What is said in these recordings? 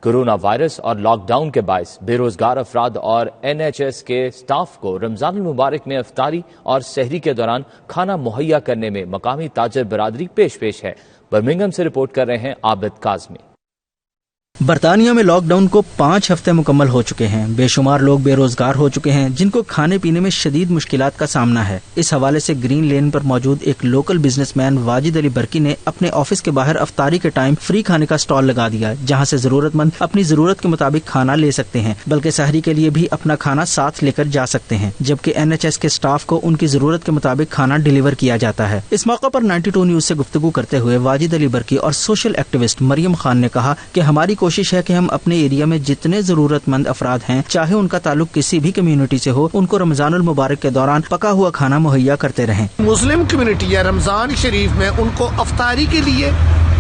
Corona virus और lockdown के बायस बेरोजगार अफराद और NHS के स्टाफ को रमजान मुबारक में इफ्तारी और सहरी के दौरान खाना मुहैया करने में मकामी ताजर बरादरी पेश है। बर्मिंघम से रिपोर्ट कर रहे हैं आबिद काज़मी। बरतानिया में लॉकडाउन को 5 हफ्ते मुकम्मल हो चुके हैं। बेशुमार लोग बेरोजगार हो चुके हैं जिनको खाने पीने में शदीद मुश्किलात का सामना है। इस हवाले से ग्रीन लेन पर मौजूद एक लोकल बिजनेसमैन वाजिद अली बरकी ने अपने ऑफिस के बाहर अफ्तारी के टाइम फ्री खाने का स्टॉल लगा दिया, जहां से जरूरतमंद अपनी जरूरत के मुताबिक खाना ले सकते हैं, बल्कि सहरी के लिए भी अपना खाना साथ लेकर जा सकते हैं, जबकि NHS के स्टाफ को उनकी जरूरत के मुताबिक खाना डिलीवर किया जाता है। इस मौके पर 92 न्यूज से गुफ्तगू करते हुए वाजिद अली बरकी और सोशल एक्टिविस्ट मरियम खान ने कहा कि हमारी कोशिश है कि हम अपने एरिया में जितने जरूरतमंद अफराद हैं, चाहे उनका ताल्लुक किसी भी कम्युनिटी से हो, उनको रमजानुल मुबारक के दौरान पका हुआ खाना मुहैया करते रहें। मुस्लिम कम्युनिटी है रमजान शरीफ में, उनको अफ्तारी के लिए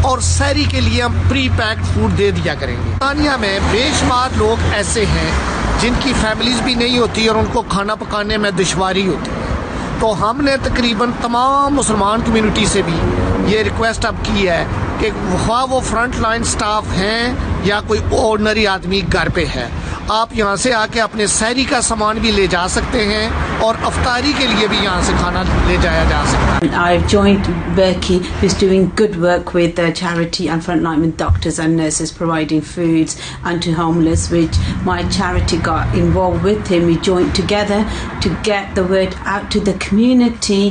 और सहरी के लिए हम प्री पैक्ड फूड दे दिया करेंगे। तानिया में बेशुमार लोग ऐसे हैं जिनकी फैमिलीज भी नहीं होती और उनको खाना पकाने में दुश्वारी होती है, तो हमने तकरीबन तमाम मुसलमान कम्युनिटी से भी ये रिक्वेस्ट अब की है कि वो फ्रंट लाइन स्टाफ हैं या कोई ऑर्डिनरी आदमी घर पे है, आप यहाँ से आके अपने सहरी का सामान भी ले जा सकते हैं और अफ्तारी के लिए भी यहाँ से खाना ले जाया जा सकता है। I've joined Berkey, who's doing good work with the charity and frontline with doctors and nurses providing foods and to homeless, which my charity got involved with him. We joined together to get the word out to the community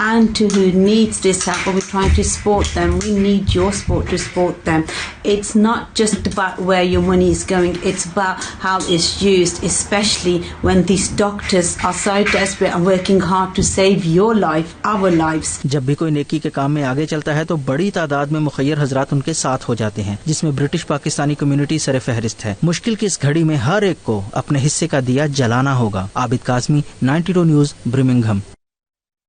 and to who needs this help. We're trying to support them. We need your support to support them. It's not just about where your money is going, it's about how it's used, especially when these doctors are so desperate and working hard to save your life, our lives. जब भी कोई नेकी के काम में आगे चलता है तो बड़ी तादाद में मुखय्यर हजरात उनके साथ हो जाते हैं, जिसमें ब्रिटिश पाकिस्तानी कम्युनिटी सर फहरिस्त है। मुश्किल की इस घड़ी में हर एक को अपने हिस्से का दिया जलाना होगा। Abid Kazmi, 92 news, Birmingham.